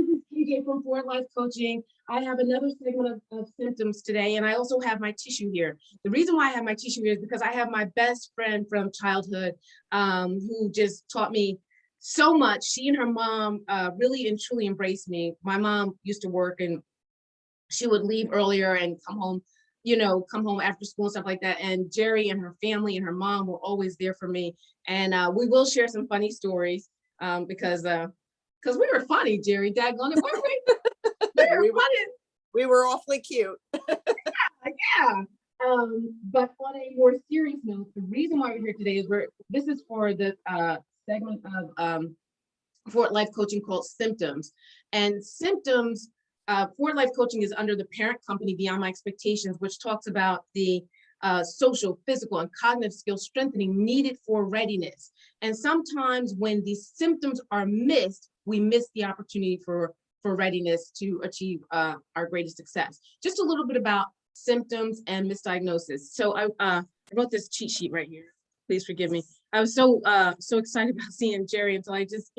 this is KJ from Forward Life Coaching. I have another segment of symptoms today, and I also have my tissue here. The reason why I have my tissue here is because I have my best friend from childhood who just taught me so much. She and her mom really and truly embraced me. My mom used to work, and she would leave earlier and come home, come home after school and stuff like that. And Jerry and her family and her mom were always there for me. And we will share some funny stories because we were funny, Jerry. Daggone it, weren't we? We were funny. We were awfully cute. Yeah. But on a more serious note, the reason why we're here today is this is for the segment of Forward Life Coaching called Symptoms. And Symptoms, Forward Life Coaching is under the parent company Beyond My Expectations, which talks about the social, physical, and cognitive skill strengthening needed for readiness. And sometimes when these symptoms are missed, we miss the opportunity for readiness to achieve our greatest success. Just a little bit about symptoms and misdiagnosis. So I wrote this cheat sheet right here. Please forgive me. I was so excited about seeing Jerry until I just,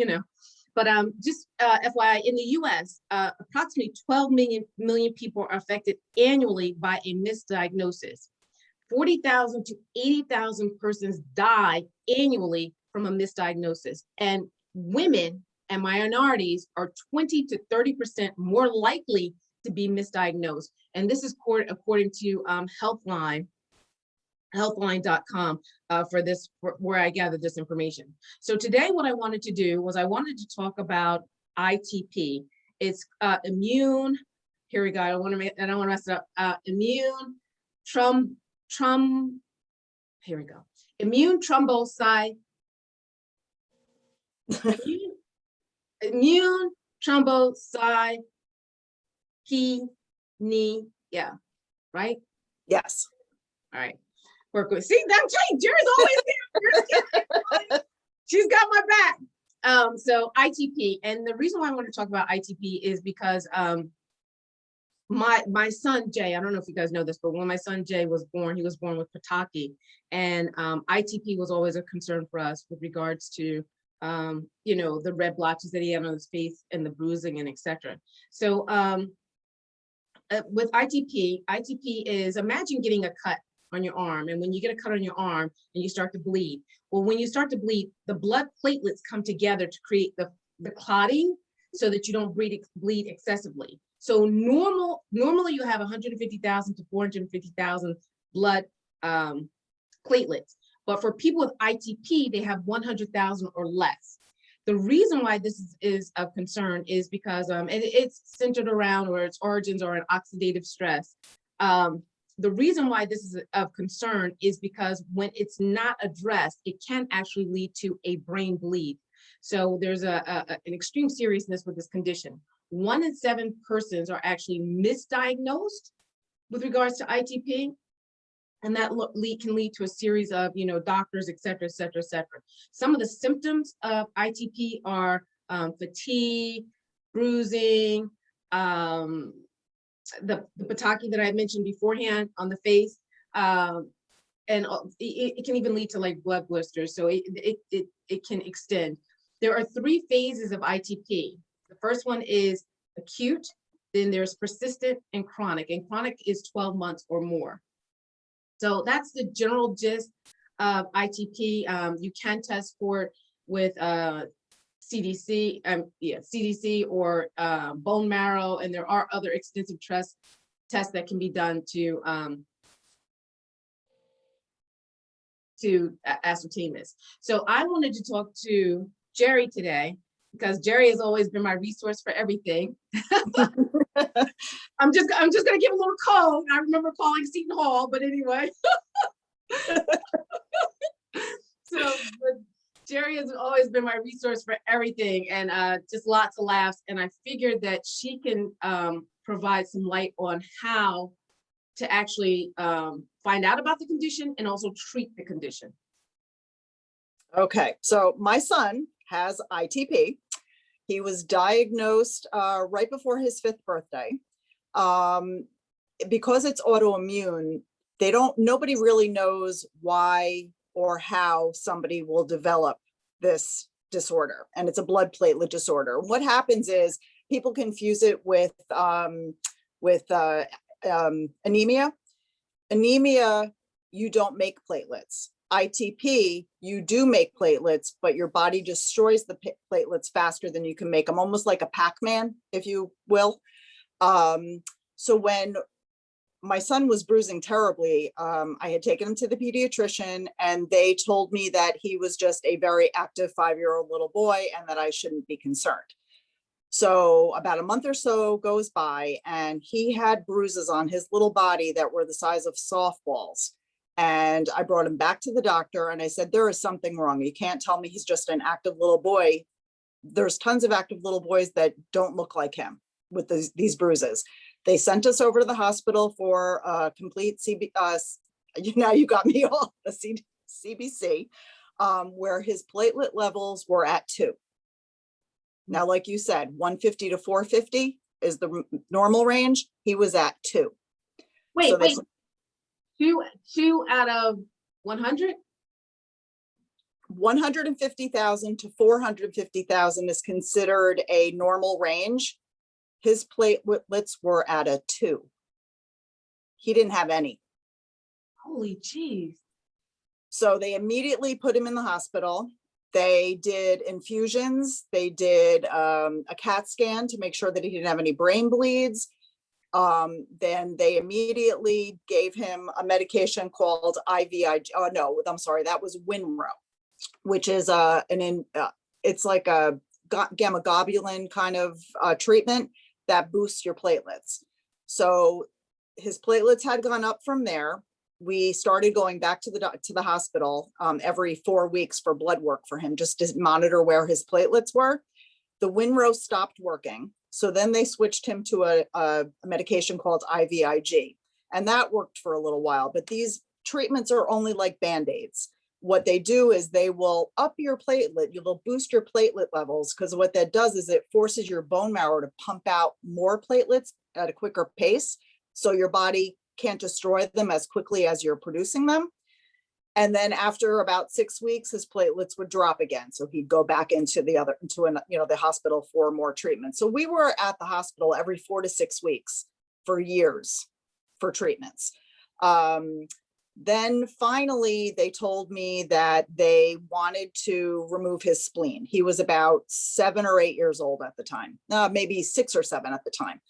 But just FYI, in the US, approximately 12 million people are affected annually by a misdiagnosis. 40,000 to 80,000 persons die annually from a misdiagnosis. And women and minorities are 20 to 30% more likely to be misdiagnosed. And this is according to healthline.com where I gathered this information. So today what I wanted to do was I wanted to talk about ITP. It's immune, here we go, I don't want to mess it up, immune thrombocytopenia, right? Yes. All right. Work with. See, that Jerry's always there. She's got my back. So ITP, and the reason why I want to talk about ITP is because my son Jay, I don't know if you guys know this, but when my son Jay was born, he was born with Pataki, and ITP was always a concern for us with regards to the red blotches that he had on his face and the bruising and etc. So with ITP is, imagine getting a cut on your arm, and when you get a cut on your arm and you start to bleed, well, when you start to bleed, the blood platelets come together to create the clotting so that you don't bleed excessively. So normally you have 150,000 to 450,000 blood platelets, but for people with ITP, they have 100,000 or less. The reason why this is of concern is because it's centered around, or its origins are an oxidative stress. The reason why this is of concern is because when it's not addressed, it can actually lead to a brain bleed. So there's an extreme seriousness with this condition. 1 in 7 persons are actually misdiagnosed with regards to ITP, and that can lead to a series of, doctors, et cetera, et cetera, et cetera. Some of the symptoms of ITP are fatigue, bruising, the Pataki that I mentioned beforehand on the face, and it can even lead to like blood blisters. So it can extend. There are 3 phases of ITP. The first one is acute, then there's persistent and chronic is 12 months or more. So that's the general gist of ITP. You can test for it with CDC or bone marrow, and there are other extensive tests that can be done to ascertain this. So I wanted to talk to Jerry today because Jerry has always been my resource for everything. I'm just gonna give a little code. I remember calling Seton Hall, but anyway. But Jerry has always been my resource for everything, and just lots of laughs. And I figured that she can provide some light on how to actually find out about the condition and also treat the condition. Okay, so my son has ITP. He was diagnosed right before his 5th birthday. Because it's autoimmune, nobody really knows why or how somebody will develop this disorder, and it's a blood platelet disorder. What happens is people confuse it with anemia. Anemia, you don't make platelets. ITP, you do make platelets, but your body destroys the platelets faster than you can make them, almost like a Pac-Man, if you will. So when my son was bruising terribly, I had taken him to the pediatrician, and they told me that he was just a very active 5-year-old little boy and that I shouldn't be concerned. So about a month or so goes by, and he had bruises on his little body that were the size of softballs. And I brought him back to the doctor, and I said, there is something wrong. You can't tell me he's just an active little boy. There's tons of active little boys that don't look like him with these bruises. They sent us over to the hospital for a complete now you got me all, the CBC, where his platelet levels were at 2. Now, like you said, 150 to 450 is the normal range. He was at 2. Wait, So wait. Two out of 100? 150,000 to 450,000 is considered a normal range. His platelets were at a 2. He didn't have any. Holy jeez. So they immediately put him in the hospital. They did infusions. They did a CAT scan to make sure that he didn't have any brain bleeds. Then they immediately gave him a medication called IVIG. Oh no, I'm sorry, that was Winro, which is it's like a gamma globulin kind of treatment that boosts your platelets. So his platelets had gone up from there. We started going back to the hospital every 4 weeks for blood work for him, just to monitor where his platelets were. The Winro stopped working. So then they switched him to a medication called IVIG, and that worked for a little while, but these treatments are only like Band-Aids. What they do is they will up your platelet, you'll boost your platelet levels, because what that does is it forces your bone marrow to pump out more platelets at a quicker pace, so your body can't destroy them as quickly as you're producing them. And then after about 6 weeks, his platelets would drop again. So he'd go back into the hospital for more treatment. So we were at the hospital every 4 to 6 weeks for years for treatments. Then finally, they told me that they wanted to remove his spleen. He was about 7 or 8 years old at the time, maybe 6 or 7 at the time.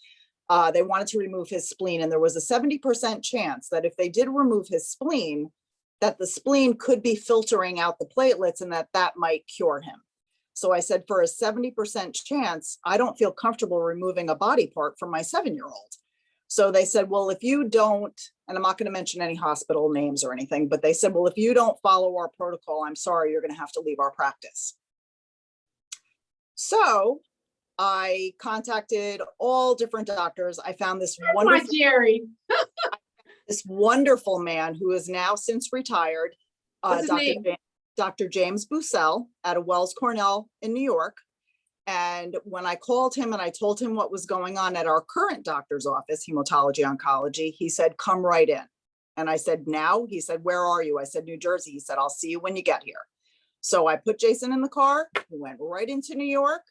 They wanted to remove his spleen, and there was a 70% chance that if they did remove his spleen, that the spleen could be filtering out the platelets and that might cure him. So I said, for a 70% chance, I don't feel comfortable removing a body part from my 7-year-old. So they said, well, if you don't, and I'm not going to mention any hospital names or anything, but they said, well, if you don't follow our protocol, I'm sorry, you're going to have to leave our practice. So I contacted all different doctors. I found this wonderful Jerry. This wonderful man who is now since retired, Dr. James Bussell out of Wells Cornell in New York. And when I called him and I told him what was going on at our current doctor's office, hematology oncology, he said, come right in. And I said, now? He said, where are you? I said, New Jersey. He said, I'll see you when you get here. So I put Jason in the car. We went right into New York.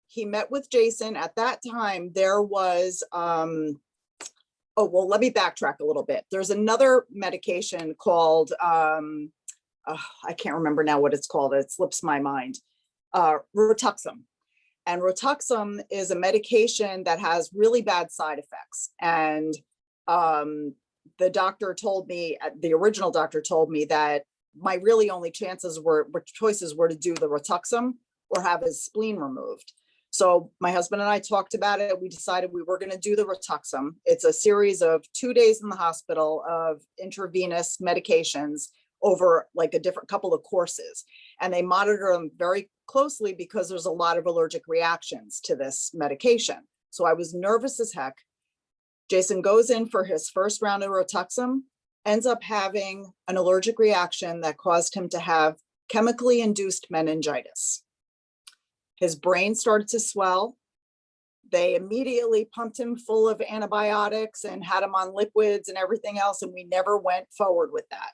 He met with Jason. At that time, there was, oh, well, let me backtrack a little bit. There's another medication called, I can't remember now what it's called. It slips my mind. Rituxan. And Rituxan is a medication that has really bad side effects. And the doctor told me, the original doctor told me that my really only choices were to do the Rituxan or have his spleen removed. So my husband and I talked about it. We decided we were going to do the Rituxan. It's a series of 2 days in the hospital of intravenous medications over like a different couple of courses. And they monitor them very closely because there's a lot of allergic reactions to this medication. So I was nervous as heck. Jason goes in for his first round of Rituxan, ends up having an allergic reaction that caused him to have chemically induced meningitis. His brain started to swell. They immediately pumped him full of antibiotics and had him on liquids and everything else, and we never went forward with that.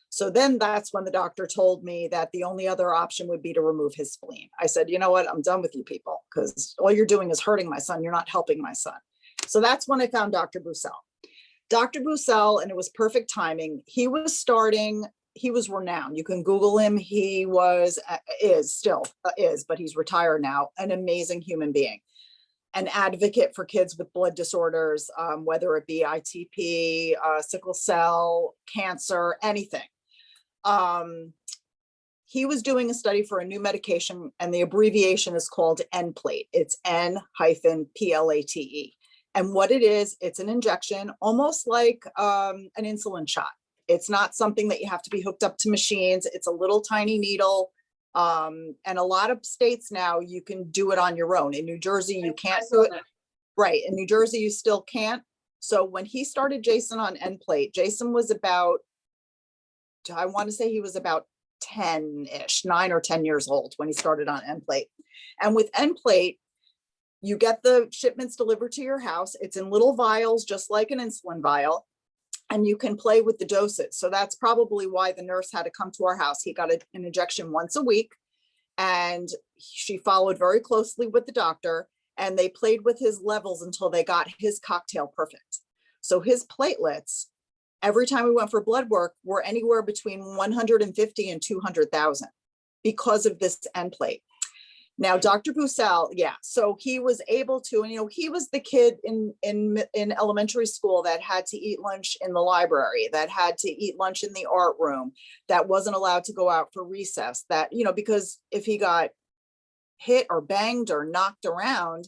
So then that's when the doctor told me that the only other option would be to remove his spleen. I said, you know what, I'm done with you people, because all you're doing is hurting my son. You're not helping my son. So that's when I found Dr. Bucel. Dr. Bucel, and it was perfect timing. He was renowned. You can Google him. He is, but he's retired now, an amazing human being, an advocate for kids with blood disorders, whether it be ITP, sickle cell, cancer, anything. He was doing a study for a new medication, and the abbreviation is called Nplate. It's N-Plate. And what it is, it's an injection, almost like an insulin shot. It's not something that you have to be hooked up to machines. It's a little tiny needle. And a lot of states now, you can do it on your own. In New Jersey, you can't do it. Right, in New Jersey, you still can't. So when he started Jason on Nplate, Jason was about, I want to say he was about 10-ish, 9 or 10 years old when he started on Nplate. And with Nplate, you get the shipments delivered to your house. It's in little vials, just like an insulin vial, and you can play with the doses. So that's probably why the nurse had to come to our house. He got an injection once a week, and she followed very closely with the doctor, and they played with his levels until they got his cocktail perfect. So his platelets, every time we went for blood work, were anywhere between 150 and 200,000 because of this Nplate. Now, Dr. Bucel, so he was able to, and he was the kid in elementary school that had to eat lunch in the library, that had to eat lunch in the art room, that wasn't allowed to go out for recess, that, because if he got hit or banged or knocked around,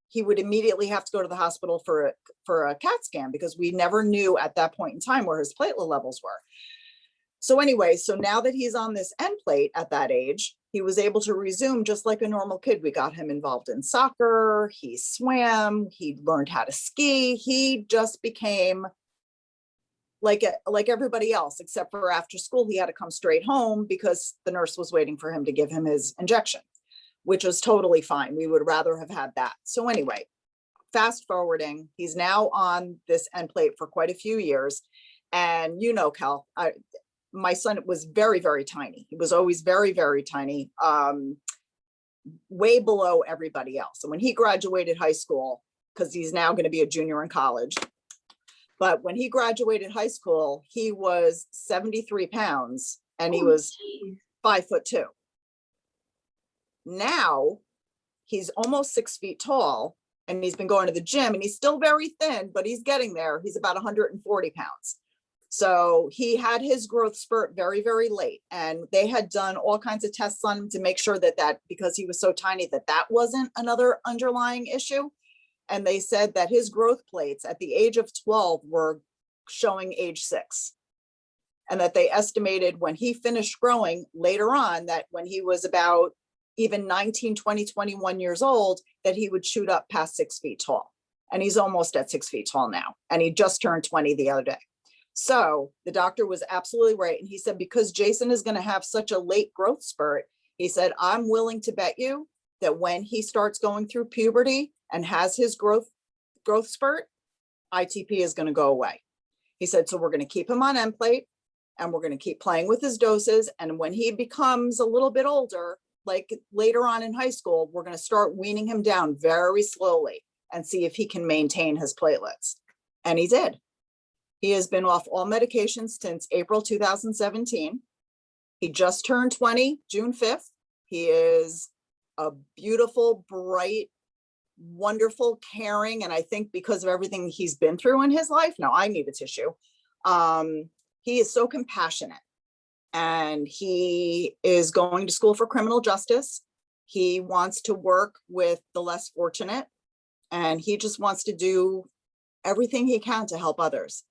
he would immediately have to go to the hospital for a CAT scan, because we never knew at that point in time where his platelet levels were. So anyway, so now that he's on this Nplate at that age, he was able to resume just like a normal kid. We got him involved in soccer. He swam. He learned how to ski. He just became like everybody else, except for after school, he had to come straight home because the nurse was waiting for him to give him his injection, which was totally fine. We would rather have had that. So anyway, fast forwarding, he's now on this Nplate for quite a few years. And Cal, my son was very, very tiny. He was always very, very tiny, way below everybody else. And when he graduated high school, because he's now going to be a junior in college, but when he graduated high school, he was 73 pounds and he was 5'2". Now he's almost 6 feet tall, and he's been going to the gym, and he's still very thin, but he's getting there. He's about 140 pounds. So he had his growth spurt very, very late, and they had done all kinds of tests on him to make sure that because he was so tiny, that wasn't another underlying issue. And they said that his growth plates at the age of 12 were showing age 6. And that they estimated when he finished growing later on, that when he was about even 19, 20, 21 years old, that he would shoot up past 6 feet tall. And he's almost at 6 feet tall now. And he just turned 20 the other day. So the doctor was absolutely right. And he said, because Jason is going to have such a late growth spurt, he said, I'm willing to bet you that when he starts going through puberty and has his growth spurt, ITP is going to go away. He said, so we're going to keep him on Nplate, and we're going to keep playing with his doses. And when he becomes a little bit older, like later on in high school, we're going to start weaning him down very slowly and see if he can maintain his platelets. And he did. He has been off all medications since April 2017. He just turned 20, June 5th. He is a beautiful, bright, wonderful, caring, and I think because of everything he's been through in his life, now I need a tissue. He is so compassionate, and he is going to school for criminal justice. He wants to work with the less fortunate, and he just wants to do everything he can to help others.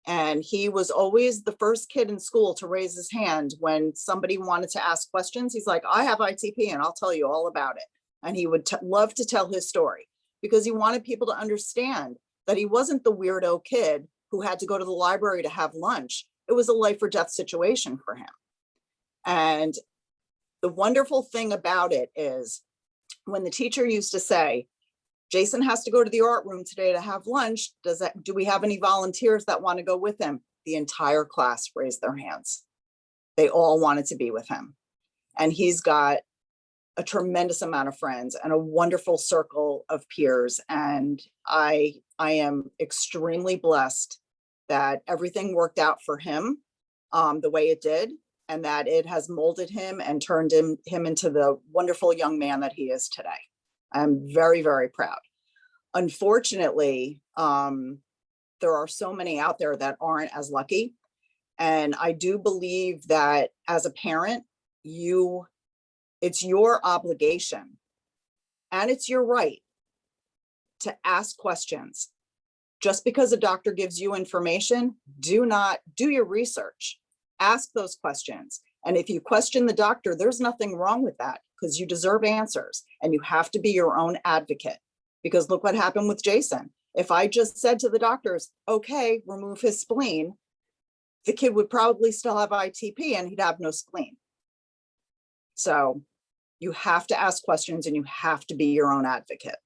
And he was always the first kid in school to raise his hand when somebody wanted to ask questions. He's like, I have ITP and I'll tell you all about it. And he would love to tell his story, because he wanted people to understand that he wasn't the weirdo kid who had to go to the library to have lunch. It was a life or death situation for him. And the wonderful thing about it is when the teacher used to say, Jason has to go to the art room today to have lunch. Do we have any volunteers that want to go with him? The entire class raised their hands. They all wanted to be with him. And he's got a tremendous amount of friends and a wonderful circle of peers. And I am extremely blessed that everything worked out for him the way it did, and that it has molded him and turned him into the wonderful young man that he is today. I'm very, very proud. Unfortunately, there are so many out there that aren't as lucky. And I do believe that as a parent, it's your obligation and it's your right to ask questions. Just because a doctor gives you information, do your research, ask those questions. And if you question the doctor, there's nothing wrong with that, because you deserve answers and you have to be your own advocate. Because look what happened with Jason. If I just said to the doctors, okay, remove his spleen, the kid would probably still have ITP and he'd have no spleen. So you have to ask questions and you have to be your own advocate.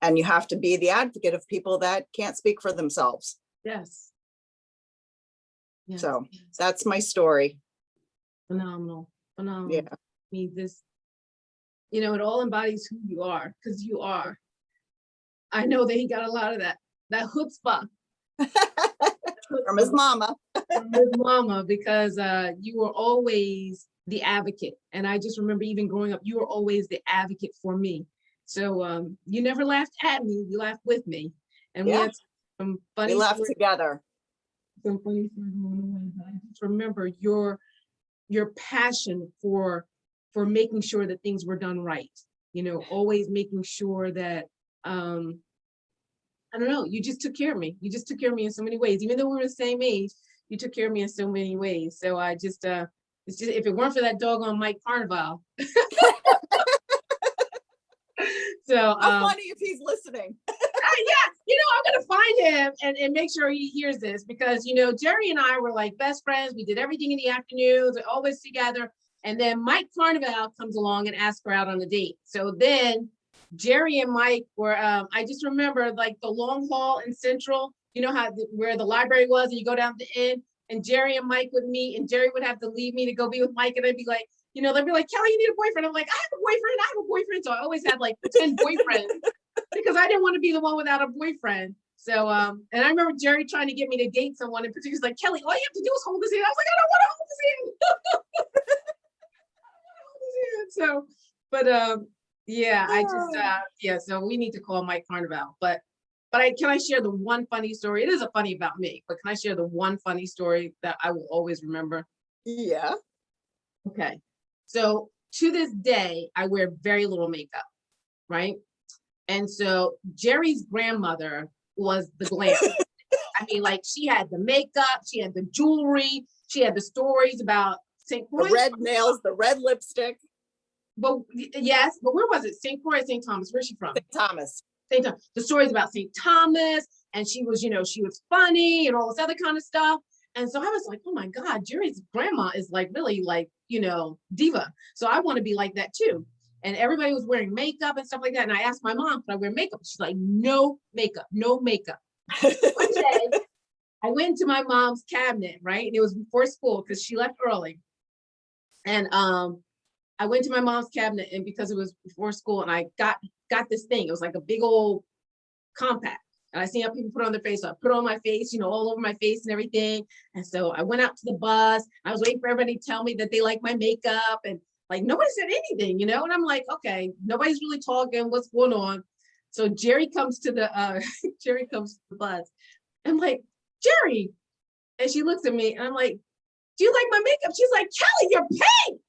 And you have to be the advocate of people that can't speak for themselves. Yes. Yes, So yes. that's my story. Phenomenal. Phenomenal. Yeah. I mean, this, it all embodies who you are, because you are. I know that he got a lot of that chutzpah. From his mama. From his mama, because you were always the advocate. And I just remember even growing up, you were always the advocate for me. So you never laughed at me, you laughed with me. And we had some funny We laughed stories, together. some funny stories along the way. But I just remember your passion for making sure that things were done right. Always making sure that I don't know, you just took care of me. You just took care of me in so many ways. Even though we were the same age, you took care of me in so many ways. So I just, it's just, if it weren't for that doggone Mike Carnival. So How funny if he's listening. Yeah, I'm gonna find him and make sure he hears this, because Jerry and I were like best friends. We did everything in the afternoons, always together. And then Mike Carnival comes along and asks her out on a date. So then Jerry and Mike were, I just remember like the long hall in Central, where the library was, and you go down the end, and Jerry and Mike would meet, and Jerry would have to leave me to go be with Mike. And I'd be like, they'd be like, Kelly, you need a boyfriend. I'm like, I have a boyfriend. So I always had like 10 boyfriends because I didn't want to be the one without a boyfriend. So, and I remember Jerry trying to get me to date someone in particular. He's like, Kelly, all you have to do is hold his hand. I was like, I don't want to hold his hand. So, but yeah, I just so we need to call Mike Carnival. But can I share the one funny story? It is a funny about me, but can I share the one funny story that I will always remember? Yeah. Okay. So to this day, I wear very little makeup, right? And so Jerry's grandmother was the glam. I mean, like, she had the makeup, she had the jewelry, she had the stories about St. Croix. The red nails, the red lipstick. But yes, but where was it? St. Croix, St. Thomas? Where's she from? St. Thomas. St. Thomas. The stories about St. Thomas, and she was, she was funny and all this other kind of stuff. And so I was like, oh my God, Jerry's grandma is like really like, diva. So I want to be like that too. And everybody was wearing makeup and stuff like that. And I asked my mom, could I wear makeup? She's like, no makeup, no makeup. One day, I went to my mom's cabinet, right? And it was before school because she left early. And I went to my mom's cabinet, and because it was before school, and I got this thing. It was like a big old compact. And I seen how people put it on their face. So I put it on my face, all over my face and everything. And so I went out to the bus. I was waiting for everybody to tell me that they like my makeup, and like nobody said anything, and I'm like, okay, nobody's really talking. What's going on? So Jerry comes to the bus. I'm like, Jerry, and she looks at me, and I'm like, do you like my makeup? She's like, Kelly, you're pink.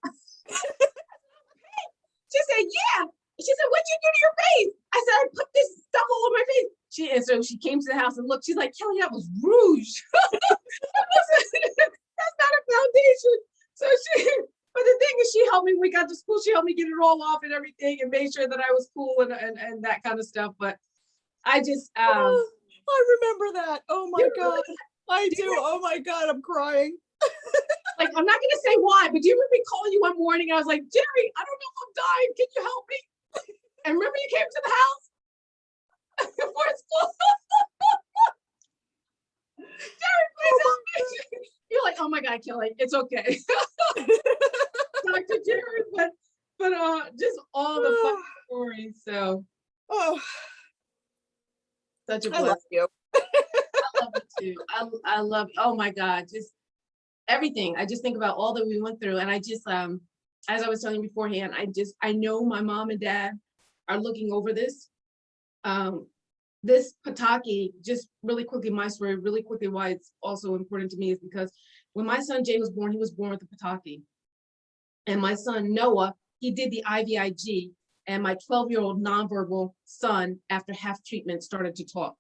She said, yeah. She said, what'd you do to your face? I said, I put this stuff all over my face. And so she came to the house and looked. She's like, Kelly, that was rouge. That's not a foundation. So but the thing is, she helped me when we got to school. She helped me get it all off and everything, and made sure that I was cool and that kind of stuff. But I just, I remember that. Oh my God. I do. Oh my God, I'm crying. Like, I'm not gonna say why, but do you remember me calling you one morning? I was like, Jerry, I don't know if I'm dying. Can you help me? And remember you came to the house before school? Jerry, please help me. You're like, oh my God, Kelly, it's okay. Dr. Jerry, but But just all the fun stories. So Oh, such a I love blessing. you. I love it too. I love, oh my God, just everything. I just think about all that we went through. And I just as I was telling you beforehand, I know my mom and dad are looking over this. This Pataki, just really quickly, my story, really quickly, why it's also important to me is because when my son Jay was born, he was born with the Pataki. And my son Noah, he did the IVIG, and my 12-year-old nonverbal son, after half treatment, started to talk.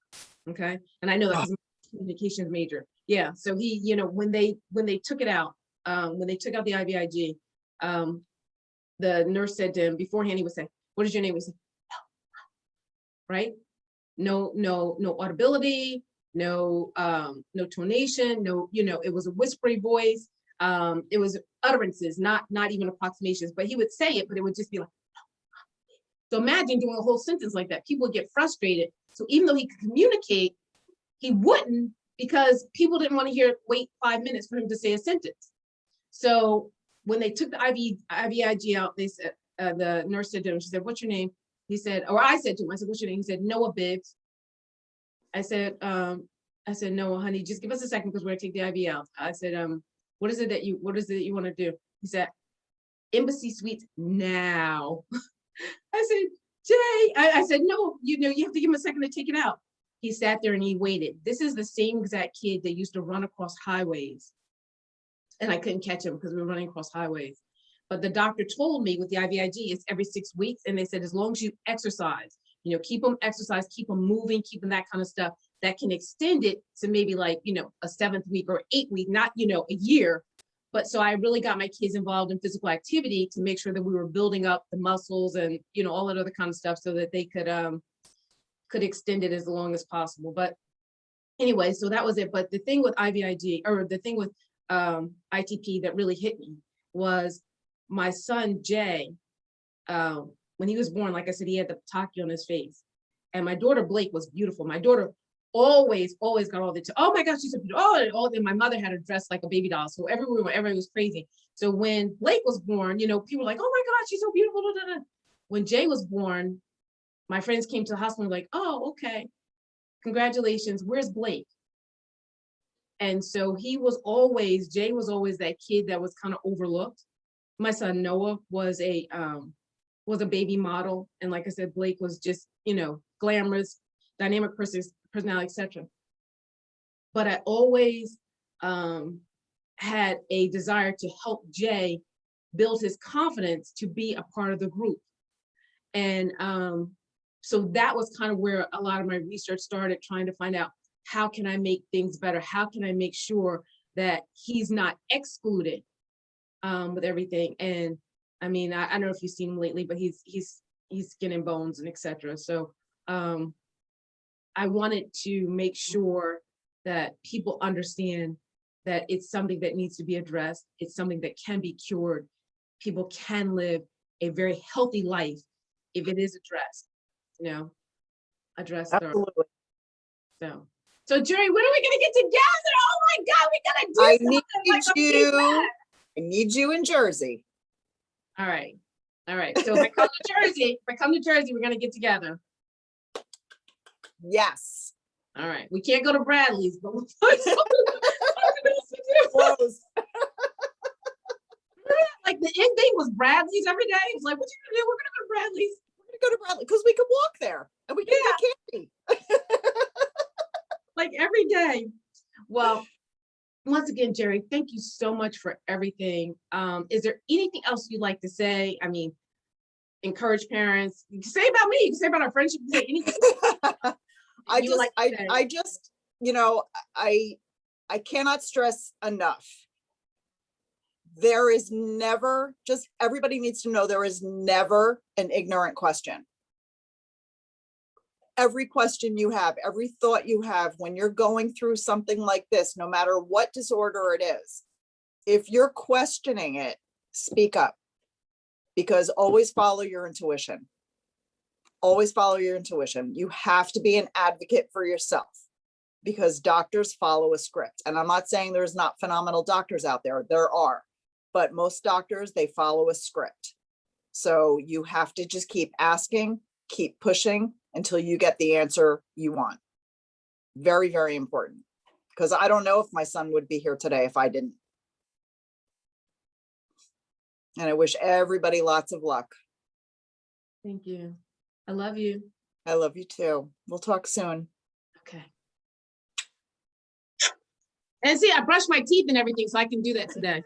Okay. And I know that because I'm a communications major. Yeah. So he, when they took it out, when they took out the IVIG, the nurse said to him beforehand, he would say, "What is your name?" He said, right? No audibility, no tonation, no, it was a whispery voice. It was utterances, not even approximations, but he would say it, but it would just be like, so imagine doing a whole sentence like that. People would get frustrated. So even though he could communicate, he wouldn't, because people didn't want to wait 5 minutes for him to say a sentence. So when they took the IVIG out, they said, the nurse said to him, she said, "What's your name?" He said, or I said to him, I said, "What's your name?" He said, "Noah Bibbs." I said, "No, honey, just give us a second because we're gonna take the IV out." I said, what is it that you want to do?" He said, "Embassy Suites now." I said, "Jay," I said, "No, you have to give him a second to take it out." He sat there and he waited. This is the same exact kid that used to run across highways. And I couldn't catch him because we were running across highways. But the doctor told me with the IVIG, it's every 6 weeks. And they said, as long as you exercise, keep them exercise, keep them moving, keeping that kind of stuff, that can extend it to maybe like, a 7th week or 8th week, not, a year. But so I really got my kids involved in physical activity to make sure that we were building up the muscles and, all that other kind of stuff so that they could extend it as long as possible. But anyway, so that was it. But the thing with IVIG, or the thing with ITP that really hit me was my son Jay. When he was born, like I said, he had the Pataki on his face, and my daughter Blake was beautiful. My daughter always got all the oh my gosh, she's so beautiful. Oh, and my mother had her dressed like a baby doll, so everyone was crazy. So when Blake was born, people were like, "Oh my gosh, she's so beautiful." When Jay was born, my friends came to the hospital and were like, "Oh, okay, congratulations. Where's Blake?" And so Jay was always that kid that was kind of overlooked. My son Noah was a baby model. And like I said, Blake was just, glamorous, dynamic personality, etc. But I always had a desire to help Jay build his confidence to be a part of the group. And so that was kind of where a lot of my research started, trying to find out, how can I make things better? How can I make sure that he's not excluded with everything? And I mean, I don't know if you've seen him lately, but he's skin and bones and etc. So I wanted to make sure that people understand that it's something that needs to be addressed. It's something that can be cured. People can live a very healthy life if it is addressed. Absolutely. So Jerry, when are we gonna get together? Oh my God, we gotta do something. I need you in Jersey. All right. So if I come to Jersey, we're gonna get together. Yes. All right. We can't go to Bradley's, but we'll find something else to do. Close. Like the end thing was Bradley's every day. It was like, what you gonna do? We're gonna go to Bradley's. We're gonna go to Bradley because we can walk there and we can get candy. Like every day. Well, once again, Jerry, thank you so much for everything. Is there anything else you'd like to say? I mean, encourage parents. You can say about me. You can say about our friendship. You can say anything. I cannot stress enough. There is never, just everybody needs to know, there is never an ignorant question. Every question you have, every thought you have when you're going through something like this, no matter what disorder it is, if you're questioning it, speak up, because always follow your intuition. Always follow your intuition. You have to be an advocate for yourself, because doctors follow a script. And I'm not saying there's not phenomenal doctors out there. There are, but most doctors, they follow a script. So you have to just keep asking, keep pushing until you get the answer you want. Very, very important. Because I don't know if my son would be here today if I didn't. And I wish everybody lots of luck. Thank you. I love you. I love you too. We'll talk soon. Okay. And see, I brushed my teeth and everything, so I can do that today.